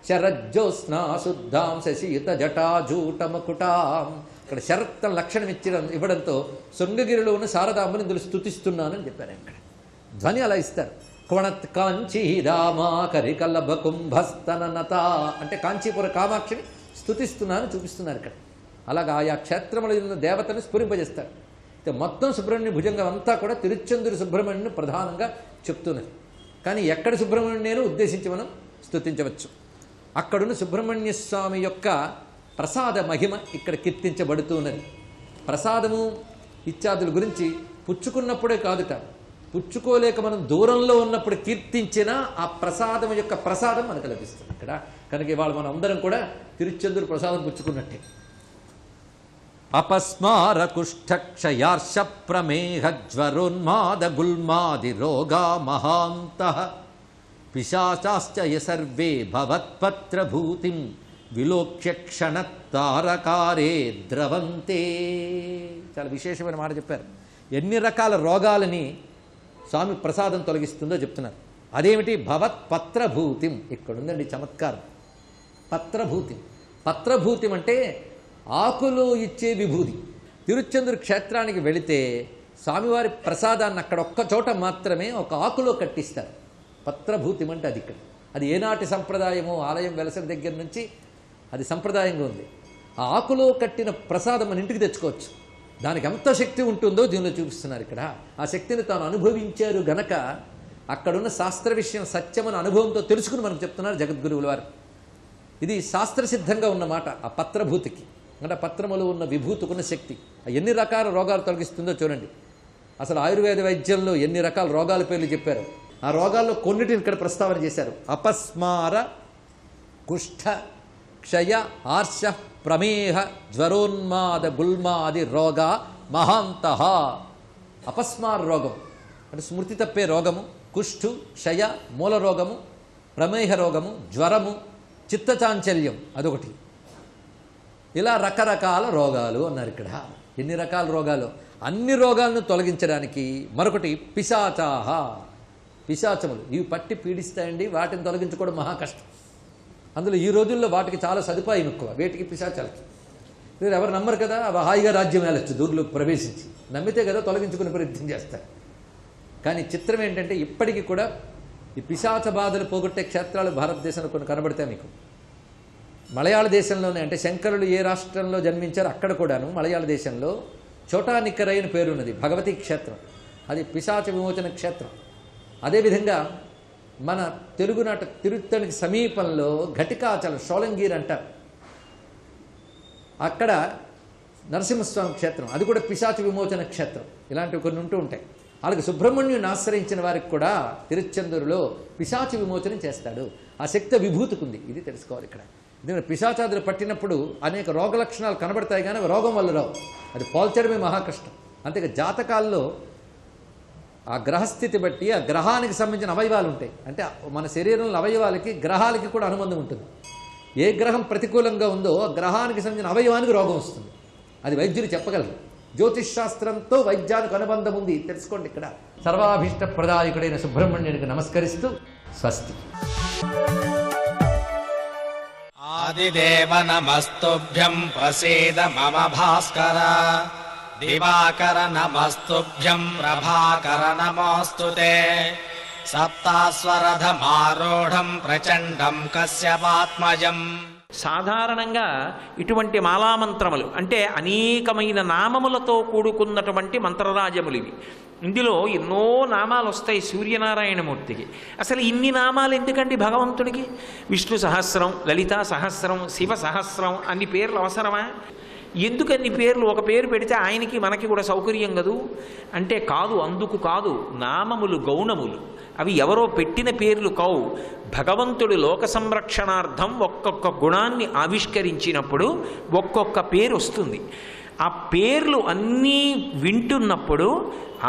శరజ్జోత్స్నా శుద్ధాం శశీత జటాజూటమకుటాం. ఇక్కడ శరత్తం లక్షణం ఇవ్వడంతో శృంగగిరిలో ఉన్న శారదాంబని ఇందులో స్తుతిస్తున్నానని చెప్పారు. అక్కడ ధ్వని అలా ఇస్తారు. క్వణత్ కాంచీ రామా కరికల్లభ కుంభస్తననత అంటే కాంచీపుర కామాక్షిని స్తుతిస్తున్నానని చూపిస్తున్నారు ఇక్కడ. అలాగా ఆయా క్షేత్రముల ఉన్న దేవతను స్ఫురింపజేస్తారు. మొత్తం సుబ్రహ్మణ్య భుజంగం అంతా కూడా తిరుచెందూరు సుబ్రహ్మణ్యుని ప్రధానంగా చెప్తున్నది. కానీ ఎక్కడి సుబ్రహ్మణ్యుని ఉద్దేశించి మనం స్తుతించవచ్చు. అక్కడున్న సుబ్రహ్మణ్య స్వామి యొక్క ప్రసాద మహిమ ఇక్కడ కీర్తించబడుతున్నది. ప్రసాదము ఇత్యాదుల గురించి పుచ్చుకున్నప్పుడే కాదుట, పుచ్చుకోలేక మనం దూరంలో ఉన్నప్పుడు కీర్తించిన ఆ ప్రసాదం యొక్క ప్రసాదం మనకు లభిస్తుంది ఇక్కడ. కనుక ఇవాళ మనం అందరం కూడా తిరుచెందూరు ప్రసాదం పుచ్చుకున్నట్టే. అపస్మార కుష్ఠక్షయార్ష ప్రమేహ జ్వరోన్మాద గుల్మాది రోగా మహాంత పిశాచాశ్చయ సర్వే భవత్పత్రభూతిం విలోక్ష్య క్షణత్తారకారే ద్రవంతే. చాలా విశేషమైన మాట చెప్పారు. ఎన్ని రకాల రోగాలని స్వామి ప్రసాదం తొలగిస్తుందో చెప్తున్నారు. అదేమిటి? భవత్పత్రభూతిం. ఇక్కడుందండి చమత్కారం. పత్రభూతిం. పత్రభూతిం అంటే ఆకులో ఇచ్చే విభూది. తిరుచెందూరు క్షేత్రానికి వెళితే స్వామివారి ప్రసాదాన్ని అక్కడ ఒక్క చోట మాత్రమే ఒక ఆకులో కట్టిస్తారు. పత్రభూతిం అంటే అది ఇక్కడ. అది ఏనాటి సంప్రదాయమో ఆలయం వెలసిన దగ్గర నుంచి అది సంప్రదాయంగా ఉంది. ఆ ఆకులో కట్టిన ప్రసాదం మన ఇంటికి తెచ్చుకోవచ్చు. దానికి ఎంత శక్తి ఉంటుందో దీనిలో చూపిస్తున్నారు ఇక్కడ. ఆ శక్తిని తాను అనుభవించారు గనక అక్కడున్న శాస్త్ర విషయం సత్యమని అనుభవంతో తెలుసుకుని మనకు చెప్తున్నారు జగద్గురువుల వారు. ఇది శాస్త్రసిద్ధంగా ఉన్న మాట. ఆ పత్రభూతికి అంటే పత్రములో ఉన్న విభూతికున్న శక్తి ఎన్ని రకాల రోగాలు తొలగిస్తుందో చూడండి. అసలు ఆయుర్వేద వైద్యంలో ఎన్ని రకాల రోగాల పేర్లు చెప్పారు. ఆ రోగాల్లో కొన్నిటిని ఇక్కడ ప్రస్తావన చేశారు. అపస్మార కుష్ఠ క్షయ ఆర్ష ప్రమేహ జ్వరోన్మాద గుల్మాది రోగా మహాంత. అపస్మార రోగం అంటే స్మృతి తప్పే రోగము, కుష్ఠు, క్షయ మూల రోగము, ప్రమేహ రోగము, జ్వరము, చిత్తచాంచల్యం అదొకటి. ఇలా రకరకాల రోగాలు అన్నారు ఇక్కడ. ఎన్ని రకాల రోగాలు? అన్ని రోగాలను తొలగించడానికి మరొకటి పిశాచాహ. పిశాచములు ఇవి పట్టి పీడిస్తాయండి. వాటిని తొలగించుకోవడం మహా కష్టం. అందులో ఈ రోజుల్లో వాటికి చాలా సదుపాయం ఎక్కువ. వేటికి? పిశాచాలకి. మీరు ఎవరు నమ్మరు కదా, అవి హాయిగా రాజ్యం వెళ్ళచ్చు దూర్లో ప్రవేశించి. నమ్మితే కదా తొలగించుకునే ప్రయత్నం చేస్తారు. కానీ చిత్రం ఏంటంటే ఇప్పటికీ కూడా ఈ పిశాచ బాధలు పోగొట్టే క్షేత్రాలు భారతదేశంలో కొన్ని కనబడతాయి మీకు. మలయాళ దేశంలోనే అంటే శంకరులు ఏ రాష్ట్రంలో జన్మించారో అక్కడ కూడాను మలయాళ దేశంలో చోటా నిక్కరై అని పేరున్నది భగవతీ క్షేత్రం. అది పిశాచ విమోచన క్షేత్రం. అదేవిధంగా మన తెలుగునాట తిరుత్తనికి సమీపంలో ఘటికాచలం షోలంగీర్ అంటారు. అక్కడ నరసింహస్వామి క్షేత్రం, అది కూడా పిశాచ విమోచన క్షేత్రం. ఇలాంటివి కొన్ని ఉంటూ ఉంటాయి. అలాగే సుబ్రహ్మణ్యుని ఆశ్రయించిన వారికి కూడా తిరుచెందూరులో పిశాచ విమోచనం చేస్తాడు. ఆ శక్తి విభూతికి ఉంది. ఇది తెలుసుకోవాలి ఇక్కడ. ఎందుకంటే పిశాచాదులు పట్టినప్పుడు అనేక రోగ లక్షణాలు కనబడతాయి కానీ రోగం వల్ల రావు. అది పోల్చడమే మహాకష్టం. అంతేగా జాతకాల్లో ఆ గ్రహస్థితి బట్టి ఆ గ్రహానికి సంబంధించిన అవయవాలు ఉంటాయి. అంటే మన శరీరంలో అవయవాలకి గ్రహాలకి కూడా అనుబంధం ఉంటుంది. ఏ గ్రహం ప్రతికూలంగా ఉందో ఆ గ్రహానికి సంబంధించిన అవయవానికి రోగం వస్తుంది. అది వైద్యులు చెప్పగలరు. జ్యోతిష్ శాస్త్రంతో వైద్యానికి అనుబంధం ఉంది, తెలుసుకోండి ఇక్కడ. సర్వాభీష్ట ప్రదాయకుడైన సుబ్రహ్మణ్యునికి నమస్కరిస్తూ స్వస్తి. ఆదిదేవ నమస్తుభ్యం ప్రసీద మమ భాస్కర. దివాకర నమస్తుభ్యం ప్రభాకర నమోస్తుతే. సప్తాస్వరథమారూఢం ప్రచండం కశ్యపాత్మజం. సాధారణంగా ఇటువంటి మాలామంత్రములు అంటే అనేకమైన నామములతో కూడుకున్నటువంటి మంత్రరాజములు ఇవి. ఇందులో ఎన్నో నామాలు వస్తాయి సూర్యనారాయణమూర్తికి. అసలు ఇన్ని నామాలు ఎందుకండి భగవంతుడికి? విష్ణు సహస్రం, లలితా సహస్రం, శివ సహస్రం అన్ని పేర్లు అవసరమా? ఎందుకన్ని పేర్లు? ఒక పేరు పెడితే ఆయనకి మనకి కూడా సౌకర్యం కదూ అంటే కాదు, అందుకు కాదు. నామములు గౌణములు, అవి ఎవరో పెట్టిన పేర్లు కావు. భగవంతుడు లోక సంరక్షణార్థం ఒక్కొక్క గుణాన్ని ఆవిష్కరించినప్పుడు ఒక్కొక్క పేరు వస్తుంది. ఆ పేర్లు అన్నీ వింటున్నప్పుడు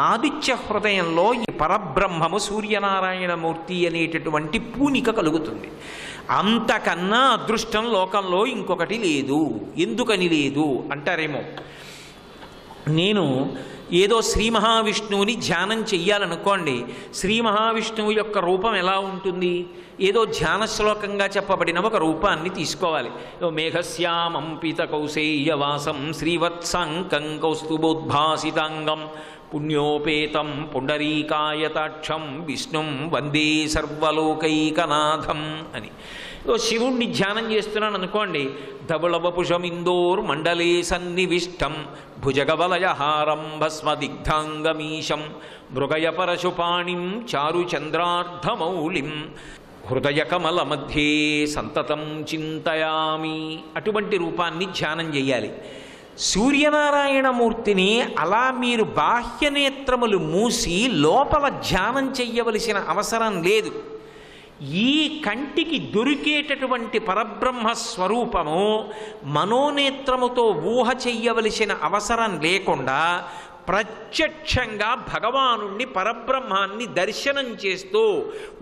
ఆదిత్య హృదయంలో ఈ పరబ్రహ్మము సూర్యనారాయణమూర్తి అనేటటువంటి పూనిక కలుగుతుంది. అంతకన్నా అదృష్టం లోకంలో ఇంకొకటి లేదు. ఎందుకని లేదు అంటారేమో. నేను ఏదో శ్రీ మహావిష్ణువుని ధ్యానం చెయ్యాలనుకోండి, శ్రీ మహావిష్ణువు యొక్క రూపం ఎలా ఉంటుంది? ఏదో ధ్యాన శ్లోకంగా చెప్పబడిన ఒక రూపాన్ని తీసుకోవాలి. మేఘశ్యామం పీత కౌశేయవాసం శ్రీవత్సంకం కౌస్తుభోద్భాసితాంగం పుణ్యోపేతం పుండరీకాయతాక్షం విష్ణుం వందే సర్వలోకైకనాథం అని. శివుణ్ణి ధ్యానం చేస్తున్నాను అనుకోండి, ధవళవపుషమిందోర్ మండలే సన్నివిష్టం భుజగవలయహారం భస్మదిగ్ధాంగమీశం మృగయ పరశుపాణిం చారుచంద్రార్ధమౌళిం హృదయకమల మధ్యే సంతతం చింతయామి. అటువంటి రూపాన్ని ధ్యానం చేయాలి. సూర్యనారాయణమూర్తిని అలా మీరు బాహ్యనేత్రములు మూసి లోపల ధ్యానం చెయ్యవలసిన అవసరం లేదు. ఈ కంటికి దొరికేటటువంటి పరబ్రహ్మ స్వరూపము మనోనేత్రముతో ఊహ చెయ్యవలసిన అవసరం లేకుండా ప్రత్యక్షంగా భగవానుణ్ణి పరబ్రహ్మాన్ని దర్శనం చేస్తూ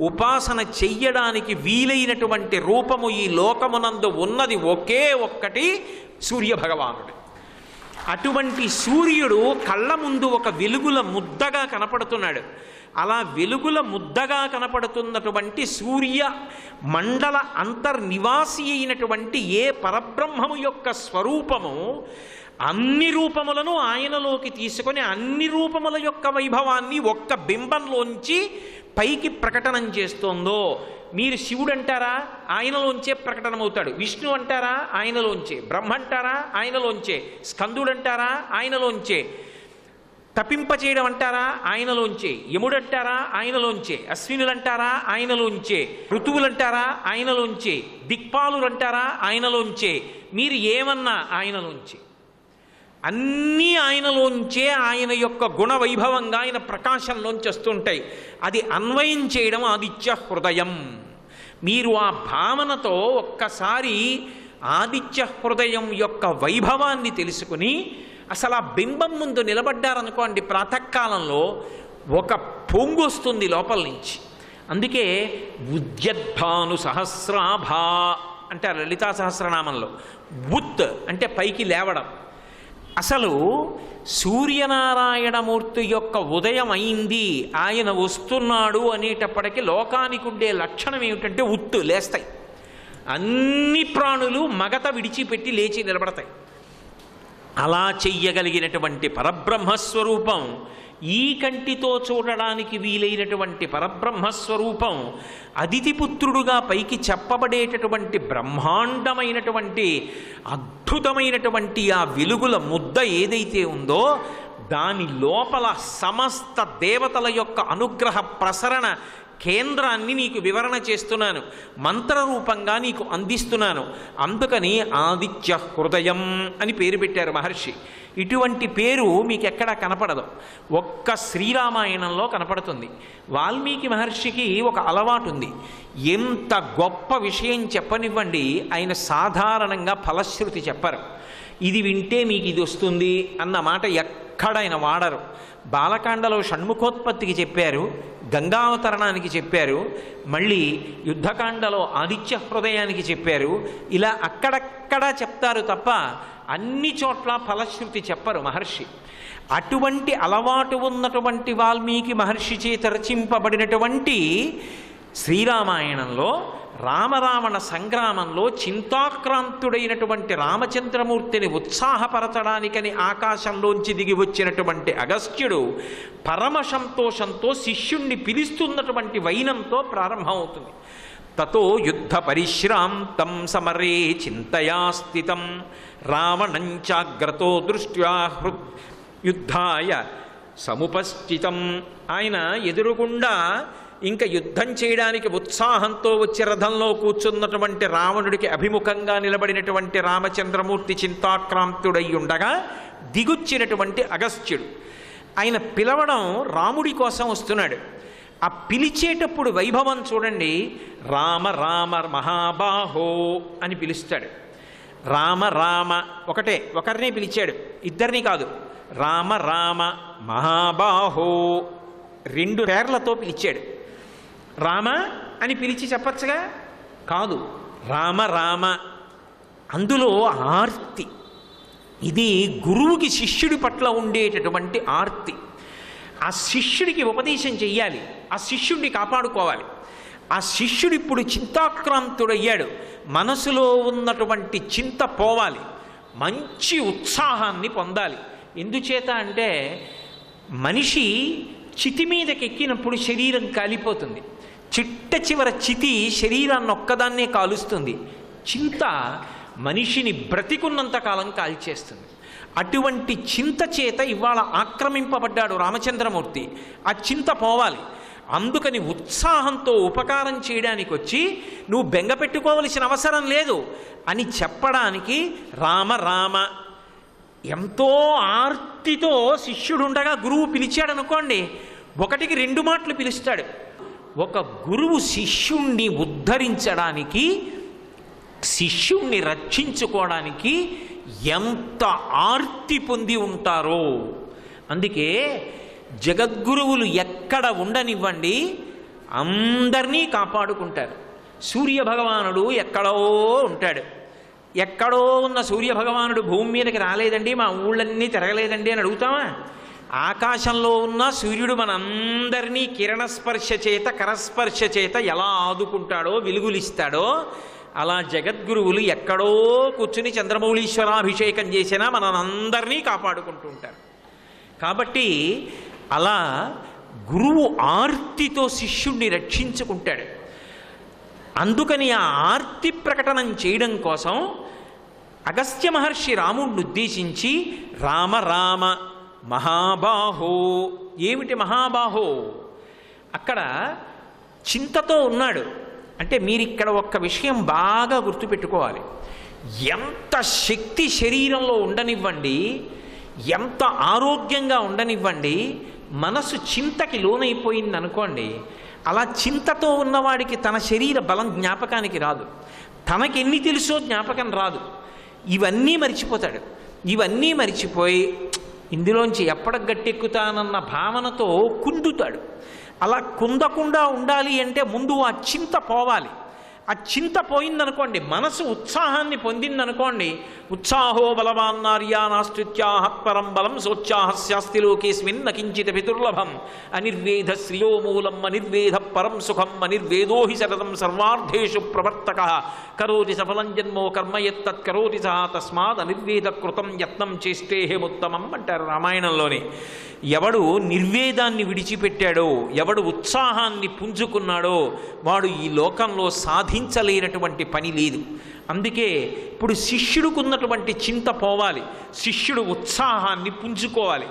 ఉపాసన చెయ్యడానికి వీలైనటువంటి రూపము ఈ లోకమునందు ఉన్నది ఒకే ఒక్కటి సూర్యభగవానుడు. అటువంటి సూర్యుడు కళ్ళ ముందు ఒక వెలుగుల ముద్దగా కనపడుతున్నాడు. అలా వెలుగుల ముద్దగా కనపడుతున్నటువంటి సూర్య మండల అంతర్నివాసి అయినటువంటి ఏ పరబ్రహ్మము యొక్క స్వరూపము అన్ని రూపములను ఆయనలోకి తీసుకొని అన్ని రూపముల యొక్క వైభవాన్ని ఒక్క బింబంలోంచి పైకి ప్రకటనం చేస్తోందో, మీరు శివుడు అంటారా? ఆయనలోంచే ప్రకటనమవుతాడు. విష్ణు అంటారా? ఆయనలోంచే. బ్రహ్మ అంటారా? ఆయనలోంచే. స్కందుడు అంటారా? ఆయనలోంచే. తపింపచేయడం అంటారా? ఆయనలోంచే. యముడంటారా? ఆయనలోంచే. అశ్వినులంటారా? ఆయనలోంచే. ఋతువులంటారా? ఆయనలోంచే. దిక్పాలులంటారా? ఆయనలోంచే. మీరు ఏమన్నా ఆయనలోంచే. అన్నీ ఆయనలోంచే, ఆయన యొక్క గుణవైభవంగా ఆయన ప్రకాశంలోంచి వస్తుంటాయి. అది అన్వయం చేయడం ఆదిత్య హృదయం. మీరు ఆ భావనతో ఒక్కసారి ఆదిత్య హృదయం యొక్క వైభవాన్ని తెలుసుకుని అసలు ఆ బింబం ముందు నిలబడ్డారనుకోండి, ప్రాతకాలంలో ఒక పొంగు వస్తుంది లోపల నుంచి. అందుకే ఉద్యద్భాను సహస్రాభా అంటారు లలితా సహస్రనామంలో. ఉత్ అంటే పైకి లేవడం. అసలు సూర్యనారాయణమూర్తి యొక్క ఉదయం అయింది, ఆయన వస్తున్నాడు అనేటప్పటికీ లోకానికి ఉండే లక్షణం ఏమిటంటే ఉత్తు లేస్తాయి. అన్ని ప్రాణులు మగత విడిచిపెట్టి లేచి నిలబడతాయి. అలా చెయ్యగలిగినటువంటి పరబ్రహ్మస్వరూపం, ఈ కంటితో చూడడానికి వీలైనటువంటి పరబ్రహ్మస్వరూపం, అదితిపుత్రుడుగా పైకి చెప్పబడేటటువంటి బ్రహ్మాండమైనటువంటి అద్భుతమైనటువంటి ఆ వెలుగుల ముద్ద ఏదైతే ఉందో దాని లోపల సమస్త దేవతల యొక్క అనుగ్రహ ప్రసరణ కేంద్రాన్ని నీకు వివరణ చేస్తున్నాను, మంత్రరూపంగా నీకు అందిస్తున్నాను. అందుకని ఆదిత్య హృదయం అని పేరు పెట్టారు మహర్షి. ఇటువంటి పేరు మీకు ఎక్కడా కనపడదు, ఒక్క శ్రీరామాయణంలో కనపడుతుంది. వాల్మీకి మహర్షికి ఒక అలవాటు ఉంది. ఎంత గొప్ప విషయం చెప్పనివ్వండి, ఆయన సాధారణంగా ఫలశ్రుతి చెప్పరు. ఇది వింటే మీకు ఇది వస్తుంది అన్న మాట ఎక్కడ ఆయన వాడరు. బాలకాండలో షణ్ముఖోత్పత్తికి చెప్పారు, గంగావతరణానికి చెప్పారు, మళ్ళీ యుద్ధకాండలో ఆదిత్య హృదయానికి చెప్పారు. ఇలా అక్కడక్కడా చెప్తారు తప్ప అన్ని చోట్ల ఫలశ్రుతి చెప్పరు మహర్షి. అటువంటి అలవాటు ఉన్నటువంటి వాల్మీకి మహర్షి చేత రచింపబడినటువంటి శ్రీరామాయణంలో రామరావణ సంగ్రామంలో చింతాక్రాంతుడైనటువంటి రామచంద్రమూర్తిని ఉత్సాహపరచడానికని ఆకాశంలోంచి దిగి వచ్చినటువంటి అగస్త్యుడు పరమ సంతోషంతో శిష్యుణ్ణి పిలుస్తున్నటువంటి వైనంతో ప్రారంభమవుతుంది. తతో యుద్ధ పరిశ్రాంతం సమరే చింతయా స్థితం రావణంచాగ్రతో దృష్ట్యా యుద్ధాయ సముపస్థితం. ఆయన ఎదురుగుండా ఇంకా యుద్ధం చేయడానికి ఉత్సాహంతో వచ్చి రథంలో కూర్చున్నటువంటి రావణుడికి అభిముఖంగా నిలబడినటువంటి రామచంద్రమూర్తి చింతాక్రాంతుడై ఉండగా దిగుచ్చినటువంటి అగస్త్యుడు. ఆయన పిలవడం రాముడి కోసం వస్తున్నాడు. ఆ పిలిచేటప్పుడు వైభవం చూడండి. రామ రామ మహాబాహో అని పిలుస్తాడు. రామ రామ ఒకరినే పిలిచాడు, ఇద్దరిని కాదు. రామ రామ మహాబాహో 2 పేర్లతో పిలిచాడు. రామ అని పిలిచి చెప్పచ్చుగా, కాదు, రామ రామ. అందులో ఆర్తి, ఇది గురువుకి శిష్యుడి పట్ల ఉండేటటువంటి ఆర్తి. ఆ శిష్యుడికి ఉపదేశం చెయ్యాలి, ఆ శిష్యుడిని కాపాడుకోవాలి. ఆ శిష్యుడు ఇప్పుడు చింతాక్రాంతుడయ్యాడు, మనసులో ఉన్నటువంటి చింత పోవాలి, మంచి ఉత్సాహాన్ని పొందాలి. ఎందుచేత అంటే మనిషి చితి మీదకి ఎక్కినప్పుడు శరీరం కాలిపోతుంది. చిట్ట చివర చితి శరీరాన్ని ఒక్కదాన్నే కాలుస్తుంది. చింత మనిషిని బ్రతికున్నంత కాలం కాల్చేస్తుంది. అటువంటి చింత చేత ఇవాళ ఆక్రమింపబడ్డాడు రామచంద్రమూర్తి. ఆ చింత పోవాలి. అందుకని ఉత్సాహంతో ఉపకారం చేయడానికి వచ్చి నువ్వు బెంగ పెట్టుకోవలసిన అవసరం లేదు అని చెప్పడానికి రామ రామ. ఎంతో ఆర్తితో శిష్యుడుండగా గురువు పిలిచాడనుకోండి, 1కి 2 మాటలు పిలుస్తాడు. ఒక గురువు శిష్యుణ్ణి ఉద్ధరించడానికి, శిష్యుణ్ణి రక్షించుకోవడానికి ఎంత ఆర్తి పొంది ఉంటారో. అందుకే జగద్గురువులు ఎక్కడ ఉండనివ్వండి అందరినీ కాపాడుకుంటారు. సూర్యభగవానుడు ఎక్కడో ఉంటాడు. ఎక్కడో ఉన్న సూర్యభగవానుడు భూమి మీదకి రాలేదండి, మా ఊళ్ళన్నీ తిరగలేదండి అని అడుగుతామా? ఆకాశంలో ఉన్న సూర్యుడు మనందరినీ కిరణస్పర్శ చేత కరస్పర్శ చేత ఎలా ఆదుకుంటాడో, వెలుగులిస్తాడో, అలా జగద్గురువులు ఎక్కడో కూర్చుని చంద్రమౌళీశ్వరాభిషేకం చేసినా మనందరినీ కాపాడుకుంటూ ఉంటారు. కాబట్టి అలా గురువు ఆర్తితో శిష్యుణ్ణి రక్షించుకుంటాడు. అందుకని ఆ ఆర్తి ప్రకటనం చేయడం కోసం అగస్త్య మహర్షి రాముడిని ఉద్దేశించి రామ రామ మహాబాహో. ఏమిటి మహాబాహో? అక్కడ చింతతో ఉన్నాడు అంటే మీరు ఇక్కడ ఒక్క విషయం బాగా గుర్తుపెట్టుకోవాలి. ఎంత శక్తి శరీరంలో ఉండనివ్వండి, ఎంత ఆరోగ్యంగా ఉండనివ్వండి, మనసు చింతకి లోనైపోయింది అనుకోండి, అలా చింతతో ఉన్నవాడికి తన శరీర బలం జ్ఞాపకానికి రాదు, తనకెన్ని తెలుసో జ్ఞాపకం రాదు. ఇవన్నీ మరిచిపోతాడు. ఇవన్నీ మరిచిపోయి ఇందులోంచి ఎప్పటి గట్టెక్కుతానన్న భావనతో కుందుతాడు. అలా కుందకుండా ఉండాలి అంటే ముందు ఆ చింత పోవాలి. ఆ చింత పోయిందనుకోండి, మనసు ఉత్సాహాన్ని పొందిందనుకోండి, ఉత్సాహో బలవాన్నార్యా నాస్తుత్యాహ పరం బలం సోత్సాహ శాస్తి లోకేస్మిన్ నకించిత పితుర్లభం అనిర్వేద శ్రియో మూలం అనిర్వేద పరం సుఖం అనిర్వేదో హి శరదం సర్వార్థేషు ప్రవర్తక కరోతి సఫలం జన్మో కర్మ యత్తత్ కరోతి సహ తస్మాత్ అనిర్వేద కృతం యత్నం చేస్తేహముత్తమం అంటారు రామాయణంలోని. ఎవడు నిర్వేదాన్ని విడిచిపెట్టాడో, ఎవడు ఉత్సాహాన్ని పుంజుకున్నాడో వాడు ఈ లోకంలో సాధించలేనటువంటి పని లేదు. అందుకే ఇప్పుడు శిష్యుడికున్నటువంటి చింత పోవాలి, శిష్యుడు ఉత్సాహాన్ని పుంజుకోవాలి.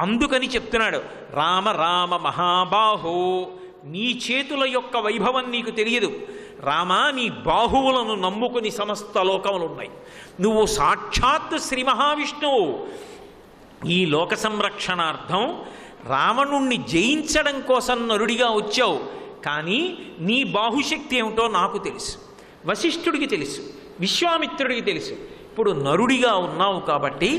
అందుకని చెప్తున్నాడు రామ రామ మహాబాహో. నీ చేతుల యొక్క వైభవం నీకు తెలియదు రామా, నీ బాహువులను నమ్ముకుని సమస్త లోకములు ఉన్నాయి. నువ్వు సాక్షాత్ శ్రీ మహావిష్ణువు. ఈ లోక సంరక్షణార్థం రావణుణ్ణి జయించడం కోసం నరుడిగా వచ్చావు. కానీ నీ బాహుశక్తి ఏమిటో నాకు తెలుసు, వశిష్ఠుడికి తెలుసు, విశ్వామిత్రుడికి తెలుసు. ఇప్పుడు నరుడిగా ఉన్నావు కాబట్టి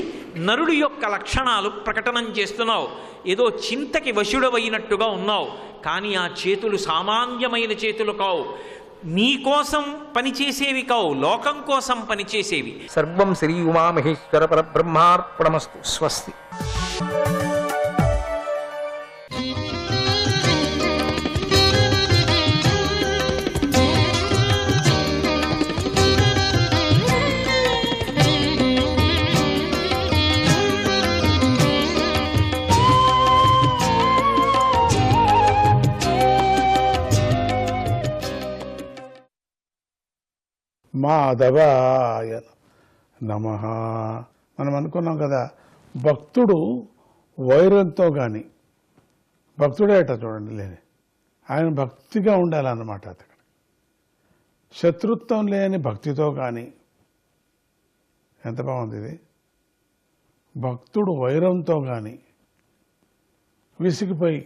నరుడి యొక్క లక్షణాలు ప్రకటనం చేస్తున్నావు. ఏదో చింతకి వశుడవైనట్టుగా ఉన్నావు. కానీ ఆ చేతులు సామాన్యమైన చేతులు కావు, నీ కోసం పనిచేసేవి కావు, లోకం కోసం పనిచేసేవి. సర్వం శ్రీ ఉమామహేశ్వర పరబ్రహ్మార్పణమస్తు. స్వస్తి. మాధవాయ నమః. మనం అనుకున్నాం కదా, భక్తుడు వైరంతో కానీ, భక్తుడేట చూడండి లేని ఆయన భక్తిగా ఉండాలన్నమాట. అతడు శత్రుత్వం లేని భక్తితో కానీ, ఎంత బాగుంది ఇది, భక్తుడు వైరంతో కానీ విసిగిపోయి,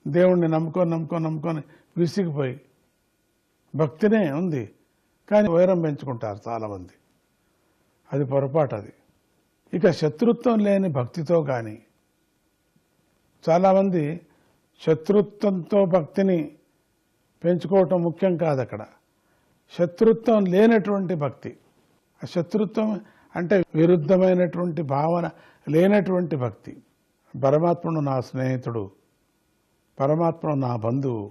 దేవుణ్ణి నమ్ముకొని విసిగిపోయి, భక్తినే ఉంది కానీ వైరం పెంచుకుంటారు చాలామంది, అది పొరపాటు. అది ఇక శత్రుత్వం లేని భక్తితో కానీ, చాలామంది శత్రుత్వంతో భక్తిని పెంచుకోవటం ముఖ్యం కాదు అక్కడ, శత్రుత్వం లేనటువంటి భక్తి. ఆ శత్రుత్వం అంటే విరుద్ధమైనటువంటి భావన లేనటువంటి భక్తి. పరమాత్ముడు నా స్నేహితుడు, పరమాత్ముడు నా బంధువు,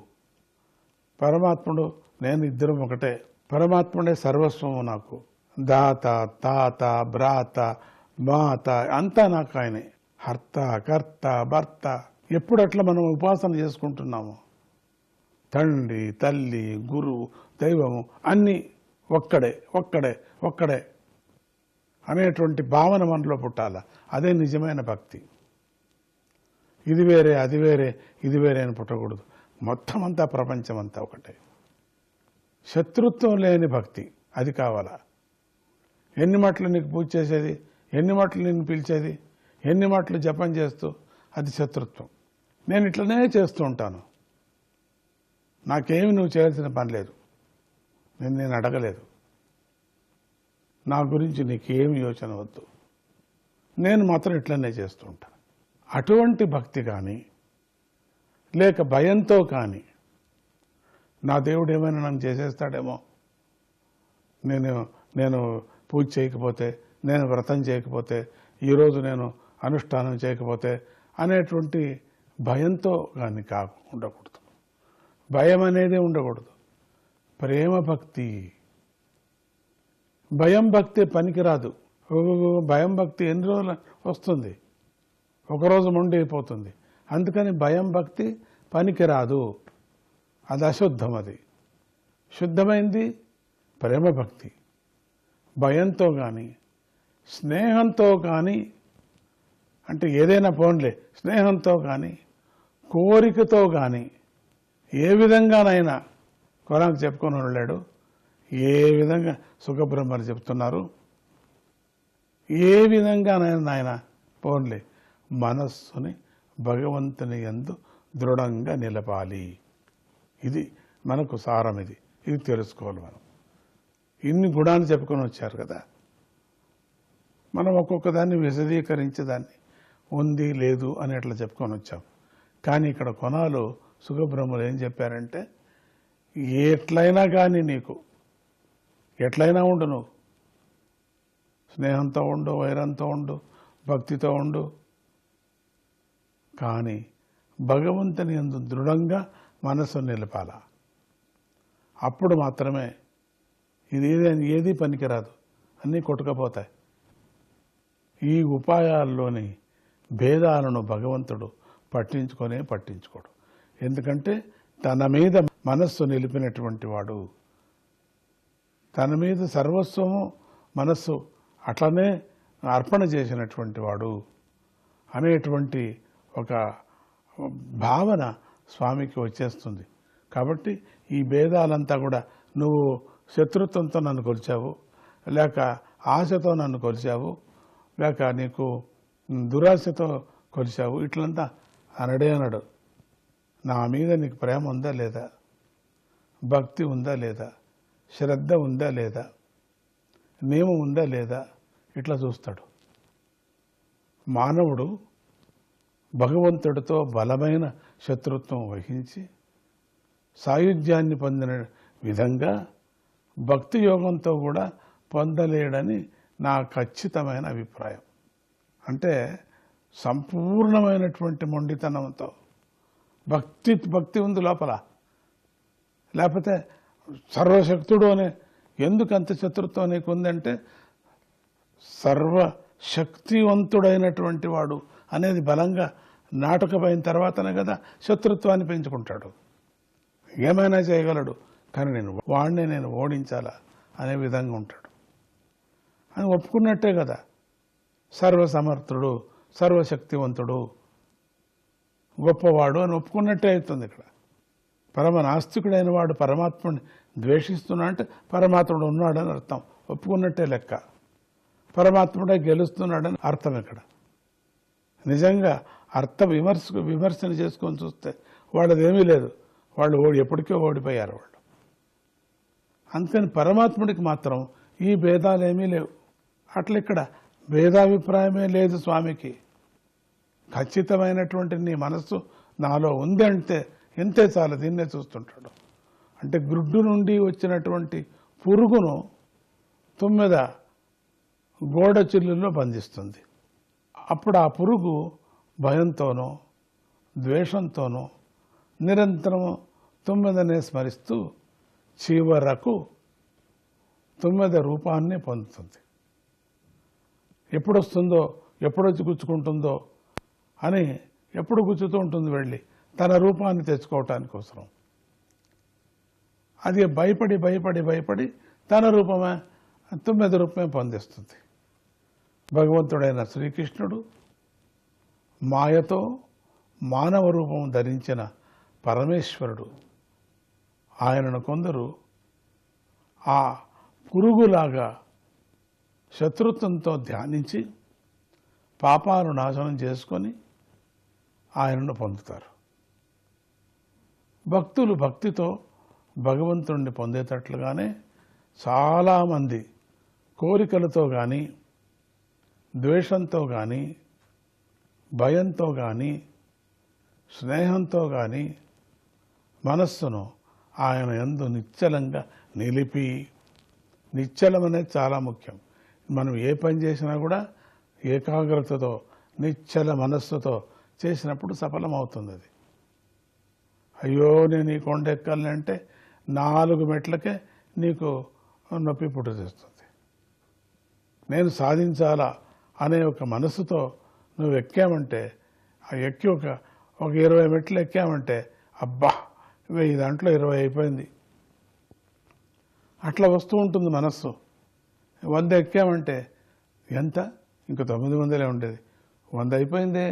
పరమాత్ముడు నేను ఇద్దరం ఒకటే, పరమాత్ముడే సర్వస్వము నాకు, దాత తాత భ్రాత మాత అంతా నాకు ఆయనే, హర్త కర్త భర్త. ఎప్పుడు అట్లా మనం ఉపాసన చేసుకుంటున్నాము, తండ్రి తల్లి గురువు దైవము అన్నీ ఒక్కడే ఒక్కడే ఒక్కడే అనేటువంటి భావన మనలో పుట్టాల. అదే నిజమైన భక్తి. ఇది వేరే అది వేరే ఇది వేరే అని పుట్టకూడదు. మొత్తం అంతా ప్రపంచం అంతా ఒకటే. శత్రుత్వం లేని భక్తి అది కావాలా. ఎన్ని మాటలు నీకు పూజ చేసేది, ఎన్ని మాటలు నిన్ను పిలిచేది, ఎన్ని మాటలు జపం చేస్తూ, అది శత్రుత్వం. నేను ఇట్లనే చేస్తూ ఉంటాను, నాకేమి నువ్వు చేయాల్సిన పని లేదు, నేను అడగలేదు, నా గురించి నీకేమి యోచన వద్దు, నేను మాత్రం ఇట్లనే చేస్తూ ఉంటాను. అటువంటి భక్తి కానీ, లేక భయంతో కానీ, నా దేవుడు ఏమైనా నన్ను చేసేస్తాడేమో, నేను పూజ చేయకపోతే, నేను వ్రతం చేయకపోతే, ఈరోజు నేను అనుష్ఠానం చేయకపోతే అనేటువంటి భయంతో కానీ ఉండకూడదు. భయం అనేది ఉండకూడదు. ప్రేమ భక్తి. భయం భక్తి పనికిరాదు. భయం భక్తి ఎన్ని రోజులు వస్తుంది, ఒకరోజు మొండి అయిపోతుంది. అందుకని భయం భక్తి పనికిరాదు, అది అశుద్ధం. అది శుద్ధమైంది ప్రేమ భక్తి. భయంతో కానీ స్నేహంతో కానీ, అంటే ఏదైనా పోన్లే, స్నేహంతో కానీ కోరికతో కానీ ఏ విధంగానైనా కొరకు చెప్పుకొని వెళ్ళాడు. ఏ విధంగా సుఖబ్రహ్మలు చెప్తున్నారు, ఏ విధంగానైనా ఆయన పోన్లే మనస్సుని భగవంతుని యందు దృఢంగా నిలపాలి. ఇది మనకు సారం. ఇది తెలుసుకోవాలి. మనం ఇన్ని గుణాలు చెప్పుకొని వచ్చారు కదా, మనం ఒక్కొక్క దాన్ని విశదీకరించేదాన్ని ఉంది లేదు అని అట్లా చెప్పుకొని వచ్చాం. కానీ ఇక్కడ కొనాలు సుఖబ్రహ్మలు ఏం చెప్పారంటే, ఎట్లయినా కానీ నీకు ఎట్లయినా ఉండు, నువ్వు స్నేహంతో ఉండు, వైరంతో ఉండు, భక్తితో ఉండు, కానీ భగవంతుని యందు దృఢంగా మనసు నిలపాల. అప్పుడు మాత్రమే ఇది ఏది పనికిరాదు, అన్నీ కొట్టుకపోతాయి. ఈ ఉపాయాల్లోని భేదాలను భగవంతుడు పట్టించుకోడు. ఎందుకంటే తన మీద మనస్సు నిలిపినటువంటి వాడు, తన మీద సర్వస్వము మనస్సు అట్లనే అర్పణ చేసినటువంటి వాడు అనేటువంటి ఒక భావన స్వామికి వచ్చేస్తుంది. కాబట్టి ఈ భేదాలంతా కూడా, నువ్వు శత్రుత్వంతో నన్ను కొలిచావు, లేక ఆశతో నన్ను కొలిచావు, లేక నీకు దురాశతో కొలిచావు, ఇట్లంతా అనడు. నా మీద నీకు ప్రేమ ఉందా లేదా, భక్తి ఉందా లేదా, శ్రద్ధ ఉందా లేదా, నియమం ఉందా లేదా, ఇట్లా చూస్తాడు. మానవుడు భగవంతుడితో బలమైన శత్రుత్వం వహించి సాయుధ్యాన్ని పొందిన విధంగా భక్తి యోగంతో కూడా పొందలేడని నా ఖచ్చితమైన అభిప్రాయం. అంటే సంపూర్ణమైనటువంటి మొండితనంతో భక్తి ఉంది లోపల, లేకపోతే సర్వశక్తుడు అనే ఎందుకు అంత శత్రుత్వం నీకు ఉందంటే, సర్వశక్తివంతుడైనటువంటి వాడు అనేది బలంగా నాటకపోయిన తర్వాతనే కదా శత్రుత్వాన్ని పెంచుకుంటాడు. ఏమైనా చేయగలడు, కానీ నేను ఓడించాలా, అనే విధంగా ఉంటాడు అని ఒప్పుకున్నట్టే కదా. సర్వసమర్థుడు, సర్వశక్తివంతుడు, గొప్పవాడు అని ఒప్పుకున్నట్టే అవుతుంది. ఇక్కడ పరమ నాస్తికుడైన వాడు పరమాత్ముడిని ద్వేషిస్తున్నా అంటే పరమాత్ముడు ఉన్నాడని అర్థం, ఒప్పుకున్నట్టే లెక్క. పరమాత్ముడే గెలుస్తున్నాడని అర్థం. ఇక్కడ నిజంగా అర్థ విమర్శన చేసుకొని చూస్తే వాళ్ళదేమీ లేదు, వాళ్ళు ఎప్పటికో ఓడిపోయారు వాళ్ళు. అందుకని పరమాత్ముడికి మాత్రం ఈ భేదాలేమీ లేవు. అట్లా ఇక్కడ భేదాభిప్రాయమే లేదు స్వామికి. ఖచ్చితమైనటువంటి నీ మనస్సు నాలో ఉంది అంటే ఎంతే చాలు, దీన్నే చూస్తుంటాడు. అంటే గ్రుడ్డు నుండి వచ్చినటువంటి పురుగును తుమ్మెద గోడ చిల్లుల్లో బంధిస్తుంది. అప్పుడు ఆ పురుగు భయంతోనో ద్వేషంతోనో నిరంతరము తుమ్మెదనే స్మరిస్తూ చివరకు తుమ్మెద రూపాన్ని పొందుతుంది. ఎప్పుడొస్తుందో, ఎప్పుడొచ్చి గుచ్చుకుంటుందో అని ఎప్పుడు గుచ్చుతూ ఉంటుంది వెళ్ళి తన రూపాన్ని తెచ్చుకోవటానికి అవసరం. అది భయపడి భయపడి భయపడి తన రూపమే, తుమ్మెద రూపమే పొందిస్తుంది. భగవంతుడైన శ్రీకృష్ణుడు మాయతో మానవ రూపం ధరించిన పరమేశ్వరుడు. ఆయనను కొందరు ఆ పురుగులాగా శత్రుత్వంతో ధ్యానించి పాపాలను నాశనం చేసుకొని ఆయనను పొందుతారు. భక్తులు భక్తితో భగవంతుడిని పొందేటట్లుగానే చాలామంది కోరికలతో కానీ, ద్వేషంతో కానీ, భయంతో కానీ, స్నేహంతో కానీ మనస్సును ఆయన యందు నిశ్చలంగా నిలిపి, నిశ్చలం అనేది చాలా ముఖ్యం. మనం ఏ పని చేసినా కూడా ఏకాగ్రతతో నిశ్చల మనస్సుతో చేసినప్పుడు సఫలమవుతుంది. అది అయ్యో నేను ఈ కొండ ఎక్కాలి అంటే 4 మెట్లకే నీకు నొప్పి పుట్టుచేస్తుంది. నేను సాధించాలా అనే ఒక మనస్సుతో నువ్వు ఎక్కామంటే, ఆ ఎక్కి ఒక 20 మెట్లు ఎక్కామంటే అబ్బా 1000 దాంట్లో 20 అయిపోయింది అట్లా వస్తూ ఉంటుంది మనస్సు. 100 ఎక్కామంటే ఎంత, ఇంకా 900 ఉండేది, 100 అయిపోయిందే,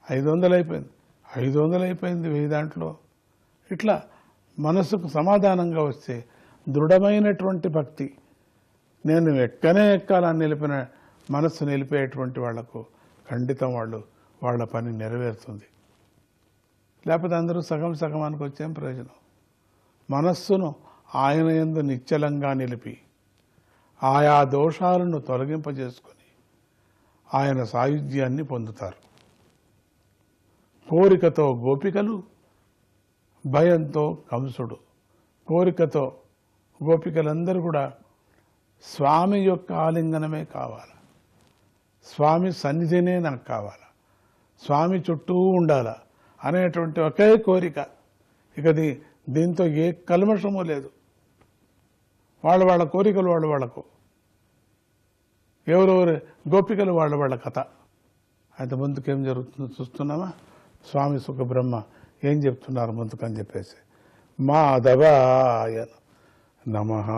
500 అయిపోయింది, 500 అయిపోయింది 1000 దాంట్లో. ఇట్లా మనస్సుకు సమాధానంగా వస్తే దృఢమైనటువంటి భక్తి, నేను ఎక్కనే ఎక్కాలని నిలిపిన మనస్సు నిలిపేటువంటి వాళ్లకు ఖండితం వాళ్ళ పని నెరవేరుతుంది. లేకపోతే అందరూ సగం సగమానికి వచ్చేం ప్రయోజనం. మనస్సును ఆయన యందు నిశ్చలంగా నిలిపి ఆయా దోషాలను తొలగింపజేసుకొని ఆయన సాయుధ్యాన్ని పొందుతారు. కోరికతో గోపికలు, భయంతో కంసుడు. కోరికతో గోపికలందరూ కూడా స్వామి యొక్క ఆలింగనమే కావాలి, స్వామి సన్నిధినే నాకు కావాలా, స్వామి చుట్టూ ఉండాలా అనేటువంటి ఒకే కోరిక. ఇక దీంతో ఏ కల్మషము లేదు. వాళ్ళ కోరికలు వాళ్ళకు, ఎవరెవరు గోపికలు వాళ్ళ కథ. అయితే ముందుకేం జరుగుతుందో చూస్తున్నామా? స్వామి సుఖబ్రహ్మ ఏం చెప్తున్నారు ముందుకని చెప్పేసి, మాధవాయ నమః.